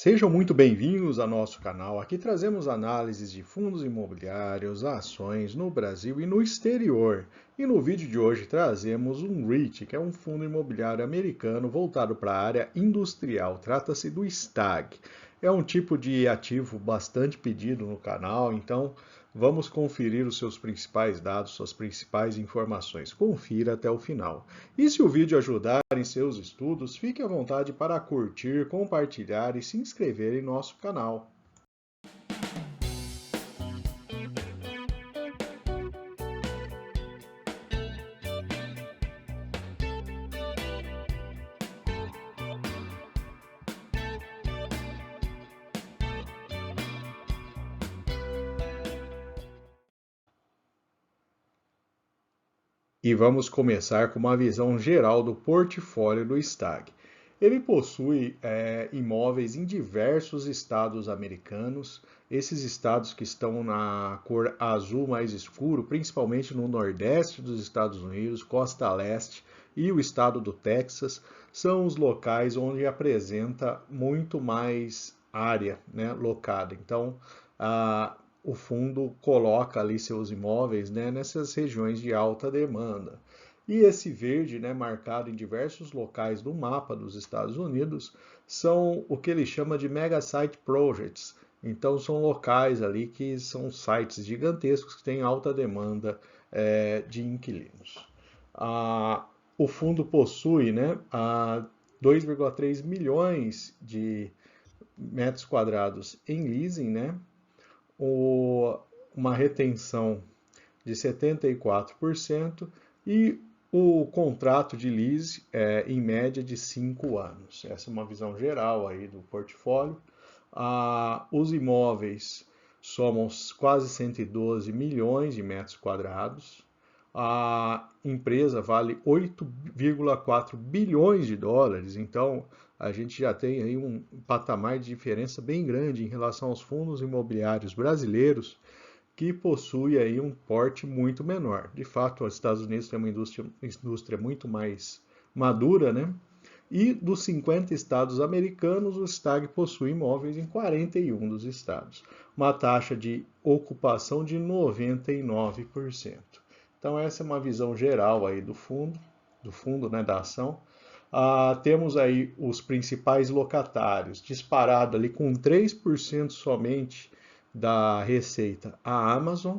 Sejam muito bem-vindos ao nosso canal. Aqui trazemos análises de fundos imobiliários, ações no Brasil e no exterior. E no vídeo de hoje trazemos um REIT, que é um fundo imobiliário americano voltado para a área industrial. Trata-se do STAG. É um tipo de ativo bastante pedido no canal, então vamos conferir os seus principais dados, suas principais informações. Confira até o final. E se o vídeo ajudar em seus estudos, fique à vontade para curtir, compartilhar e se inscrever em nosso canal. E vamos começar com uma visão geral do portfólio do STAG. Ele possui imóveis em diversos estados americanos. Esses estados que estão na cor azul mais escuro, principalmente no nordeste dos Estados Unidos, costa leste e o estado do Texas, são os locais onde apresenta muito mais área, né, locada. Então, o fundo coloca ali seus imóveis, né, nessas regiões de alta demanda. E esse verde, né, marcado em diversos locais do mapa dos Estados Unidos, são o que ele chama de Mega Site Projects. Então, são locais ali que são sites gigantescos que têm alta demanda de inquilinos. O fundo possui, né, 2,3 milhões de metros quadrados em leasing, né, uma retenção de 74% e o contrato de lease em média de 5 anos. Essa é uma visão geral aí do portfólio. Os imóveis somam quase 112 milhões de metros quadrados. A empresa vale 8,4 bilhões de dólares, então a gente já tem aí um patamar de diferença bem grande em relação aos fundos imobiliários brasileiros, que possui aí um porte muito menor. De fato, os Estados Unidos têm uma indústria muito mais madura, né? E dos 50 estados americanos, o STAG possui imóveis em 41 dos estados, uma taxa de ocupação de 99%. Então essa é uma visão geral aí do fundo, né, da ação. Temos aí os principais locatários, disparado ali com 3% somente da receita a Amazon.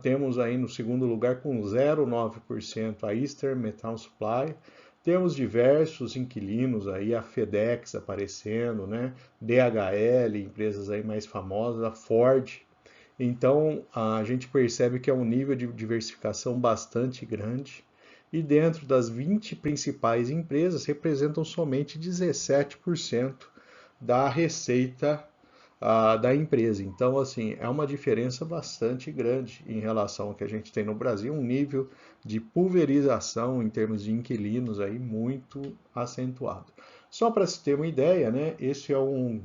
Temos aí no segundo lugar com 0,9% a Eastern Metal Supply. Temos diversos inquilinos aí, a FedEx aparecendo, né? DHL, empresas aí mais famosas, a Ford. Então a gente percebe que é um nível de diversificação bastante grande. E dentro das 20 principais empresas representam somente 17% da receita da empresa. Então, assim, é uma diferença bastante grande em relação ao que a gente tem no Brasil, um nível de pulverização em termos de inquilinos aí muito acentuado. Só para se ter uma ideia, né, esse é um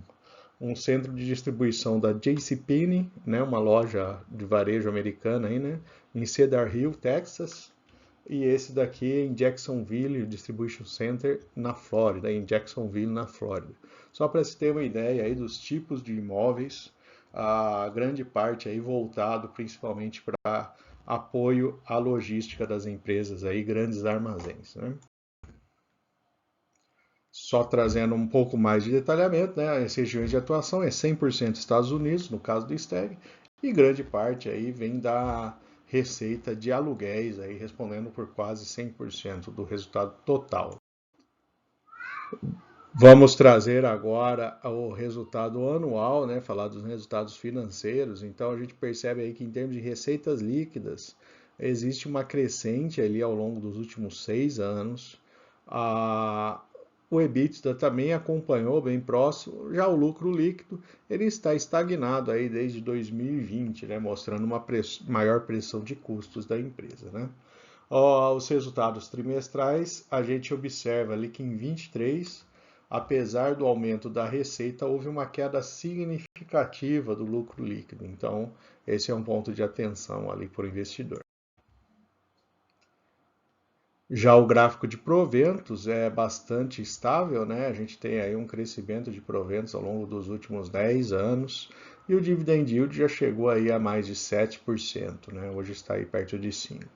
centro de distribuição da JCPenney, né, uma loja de varejo americana aí, né, em Cedar Hill, Texas. E esse daqui é em Jacksonville Distribution Center, na Flórida, em Jacksonville, na Flórida. Só para se ter uma ideia aí dos tipos de imóveis, a grande parte aí voltado principalmente para apoio à logística das empresas aí, grandes armazéns, né? Só trazendo um pouco mais de detalhamento, né? As regiões de atuação é 100% Estados Unidos, no caso do STAG, e grande parte aí vem da receita de aluguéis, aí respondendo por quase 100% do resultado total. Vamos trazer agora o resultado anual, né? Falar dos resultados financeiros. Então a gente percebe aí que em termos de receitas líquidas existe uma crescente ali ao longo dos últimos 6 anos. O EBITDA também acompanhou bem próximo, já o lucro líquido ele está estagnado aí desde 2020, né, mostrando uma maior pressão de custos da empresa, né? Os resultados trimestrais, a gente observa ali que em 23, apesar do aumento da receita, houve uma queda significativa do lucro líquido. Então, esse é um ponto de atenção ali para o investidor. Já o gráfico de proventos é bastante estável, né? A gente tem aí um crescimento de proventos ao longo dos últimos 10 anos e o dividend yield já chegou aí a mais de 7%, né? Hoje está aí perto de 5%.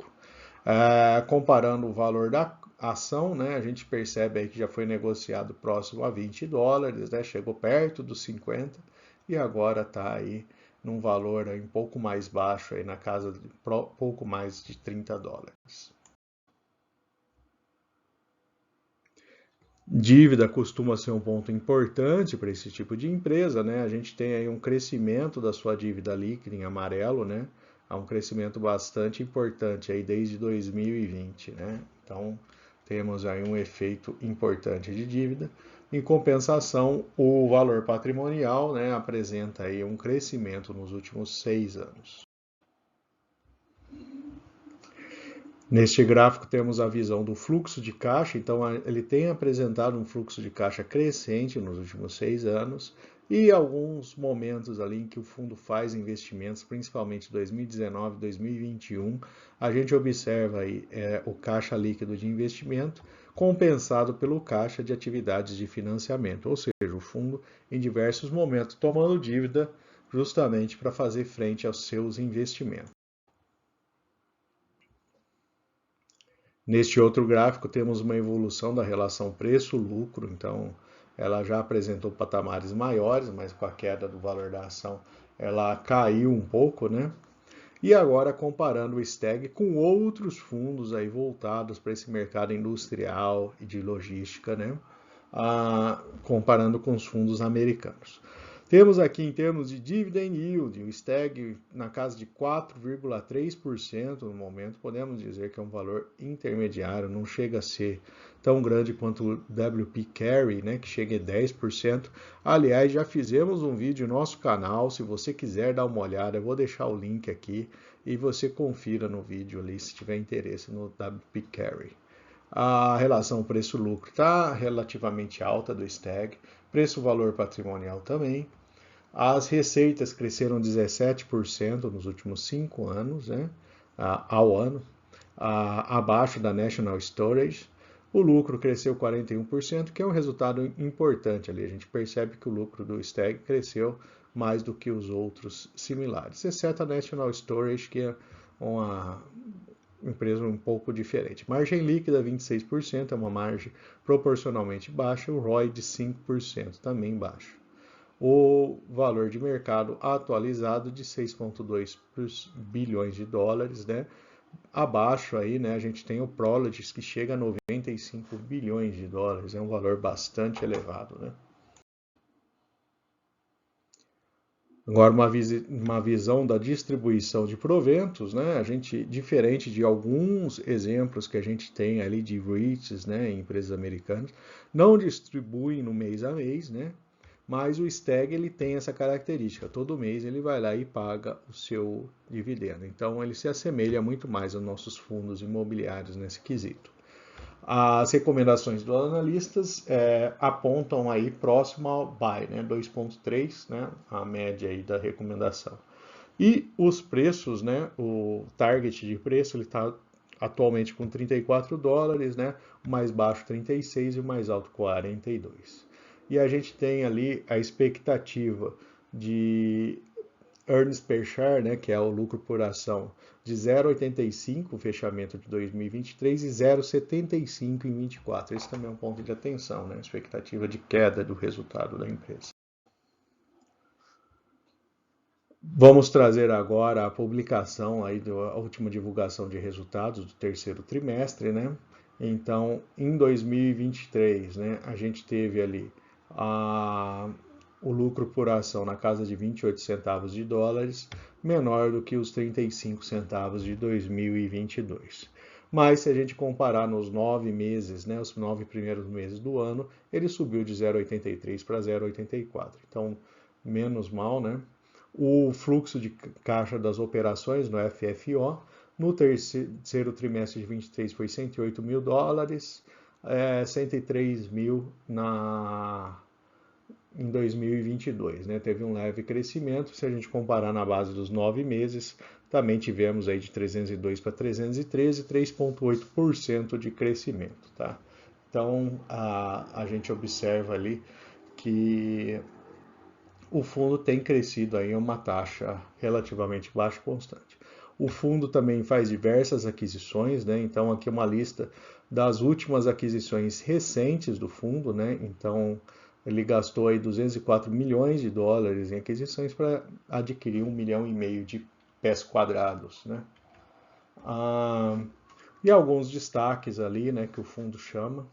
Comparando o valor da ação, né, a gente percebe aí que já foi negociado próximo a $20, né? Chegou perto dos 50 e agora está aí num valor aí um pouco mais baixo, aí na casa de pouco mais de $30. Dívida costuma ser um ponto importante para esse tipo de empresa, né? A gente tem aí um crescimento da sua dívida líquida em amarelo, né? Há um crescimento bastante importante aí desde 2020, né? Então, temos aí um efeito importante de dívida. Em compensação, o valor patrimonial, né, apresenta aí um crescimento nos últimos 6 anos. Neste gráfico temos a visão do fluxo de caixa, então ele tem apresentado um fluxo de caixa crescente nos últimos 6 anos e alguns momentos ali em que o fundo faz investimentos, principalmente 2019 e 2021, a gente observa aí o caixa líquido de investimento compensado pelo caixa de atividades de financiamento, ou seja, o fundo em diversos momentos tomando dívida justamente para fazer frente aos seus investimentos. Neste outro gráfico, temos uma evolução da relação preço-lucro, então ela já apresentou patamares maiores, mas com a queda do valor da ação ela caiu um pouco, né? E agora comparando o STAG com outros fundos aí voltados para esse mercado industrial e de logística, né? Comparando com os fundos americanos. Temos aqui em termos de dividend yield, o STAG na casa de 4,3% no momento, podemos dizer que é um valor intermediário, não chega a ser tão grande quanto o WP Carry, né, que chega a 10%. Aliás, já fizemos um vídeo no nosso canal, se você quiser dar uma olhada, eu vou deixar o link aqui e você confira no vídeo ali se tiver interesse no WP Carry. A relação preço-lucro está relativamente alta do STAG, preço-valor patrimonial também. As receitas cresceram 17% nos últimos 5 anos, né, ao ano, abaixo da National Storage. O lucro cresceu 41%, que é um resultado importante ali. A gente percebe que o lucro do STAG cresceu mais do que os outros similares, exceto a National Storage, que é uma empresa um pouco diferente. Margem líquida 26%, é uma margem proporcionalmente baixa, o ROI de 5% também baixo. O valor de mercado atualizado de 6,2 bilhões de dólares, né? Abaixo aí, né, a gente tem o Prologis que chega a 95 bilhões de dólares, é um valor bastante elevado, né? Agora, uma visão da distribuição de proventos, né? A gente, diferente de alguns exemplos que a gente tem ali de REITs, né, em empresas americanas, não distribuem no mês a mês, né? Mas o STAG ele tem essa característica, todo mês ele vai lá e paga o seu dividendo. Então ele se assemelha muito mais aos nossos fundos imobiliários nesse quesito. As recomendações dos analistas apontam aí próximo ao buy, né, 2,3, né, a média aí da recomendação. E os preços, né, o target de preço, ele está atualmente com $34, né, o mais baixo 36 e o mais alto 42. E a gente tem ali a expectativa de earnings per share, né, que é o lucro por ação, de 0,85 fechamento de 2023 e 0,75 em 2024. Esse também é um ponto de atenção, né, expectativa de queda do resultado da empresa. Vamos trazer agora a publicação aí a última divulgação de resultados do terceiro trimestre, né? Então, em 2023, né, a gente teve ali o lucro por ação na casa de 28 centavos de dólares, menor do que os 35 centavos de 2022. Mas se a gente comparar nos 9 meses, né, os 9 primeiros meses do ano, ele subiu de 0,83 para 0,84. Então, menos mal, né? O fluxo de caixa das operações no FFO no terceiro trimestre de 23 foi 108 mil dólares, 103 mil em 2022, né? Teve um leve crescimento, se a gente comparar na base dos 9 meses, também tivemos aí de 302 para 313, 3,8% de crescimento, tá? Então, a gente observa ali que o fundo tem crescido aí em uma taxa relativamente baixa e constante. O fundo também faz diversas aquisições, né? Então aqui uma lista das últimas aquisições recentes do fundo, né? Então ele gastou aí 204 milhões de dólares em aquisições para adquirir 1,5 milhão de pés quadrados, né? E alguns destaques ali, né, que o fundo chama.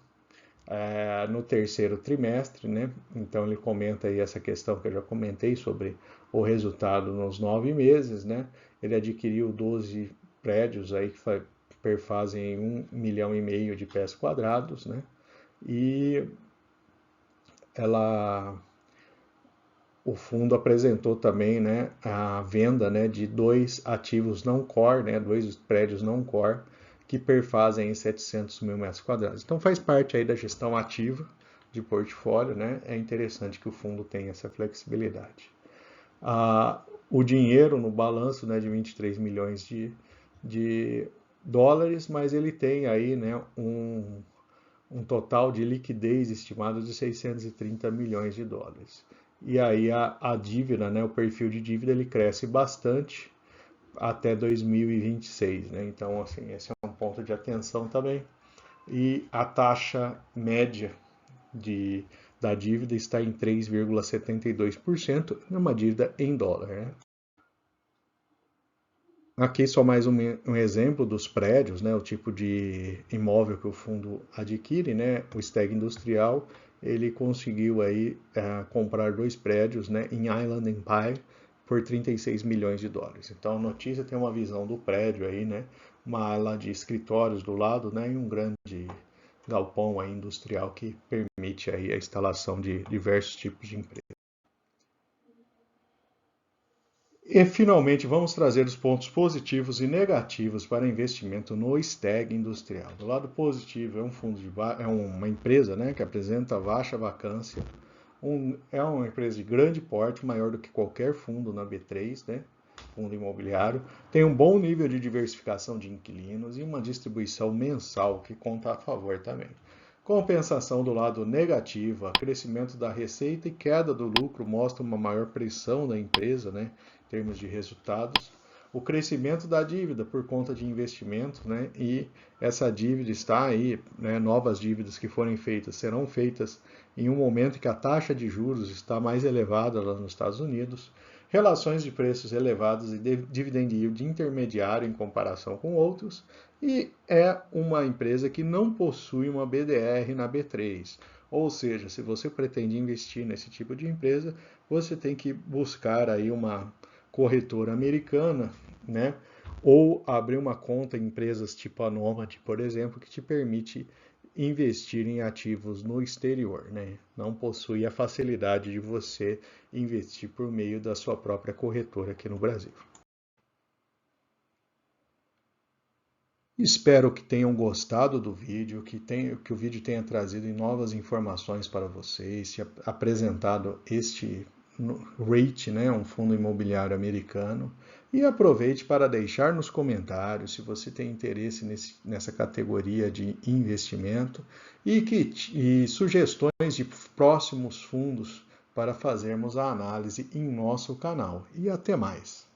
No terceiro trimestre, né? Então ele comenta aí essa questão que eu já comentei sobre o resultado nos 9 meses, né? Ele adquiriu 12 prédios aí que perfazem 1,5 milhão de pés quadrados, né? E o fundo apresentou também, né, a venda, né, de 2 ativos não core, né, 2 prédios não core, que perfazem 700 mil metros quadrados. Então faz parte aí da gestão ativa de portfólio, né? É interessante que o fundo tenha essa flexibilidade. O dinheiro no balanço, né, de 23 milhões de dólares, mas ele tem aí, né, um total de liquidez estimado de 630 milhões de dólares. E aí a dívida, né, o perfil de dívida, ele cresce bastante até 2026, né? Então, assim, esse é um ponto de atenção também. E a taxa média da dívida está em 3,72%, numa dívida em dólar, né? Aqui só mais um exemplo dos prédios, né, o tipo de imóvel que o fundo adquire, né, o Steg Industrial, ele conseguiu aí comprar 2 prédios, né, em Island Empire por 36 milhões de dólares. Então a notícia tem uma visão do prédio aí, né, uma ala de escritórios do lado, né, e um grande galpão aí industrial que permite aí a instalação de diversos tipos de empresas. E, finalmente, vamos trazer os pontos positivos e negativos para investimento no Steg Industrial. Do lado positivo, é uma empresa, né, que apresenta baixa vacância, é uma empresa de grande porte, maior do que qualquer fundo na B3, né, fundo imobiliário, tem um bom nível de diversificação de inquilinos e uma distribuição mensal que conta a favor também. Compensação do lado negativo, o crescimento da receita e queda do lucro mostra uma maior pressão da empresa, né, em termos de resultados. O crescimento da dívida por conta de investimento, né, e essa dívida está aí, né, novas dívidas que forem feitas serão feitas em um momento que a taxa de juros está mais elevada lá nos Estados Unidos, relações de preços elevados e dividend yield intermediário em comparação com outros, e é uma empresa que não possui uma BDR na B3. Ou seja, se você pretende investir nesse tipo de empresa, você tem que buscar aí uma corretora americana, né? Ou abrir uma conta em empresas tipo a Nomad, por exemplo, que te permite investir em ativos no exterior, né? Não possui a facilidade de você investir por meio da sua própria corretora aqui no Brasil. Espero que tenham gostado do vídeo, que o vídeo tenha trazido novas informações para vocês, apresentado este REIT, né, um fundo imobiliário americano, e aproveite para deixar nos comentários se você tem interesse nessa categoria de investimento e sugestões de próximos fundos para fazermos a análise em nosso canal. E até mais!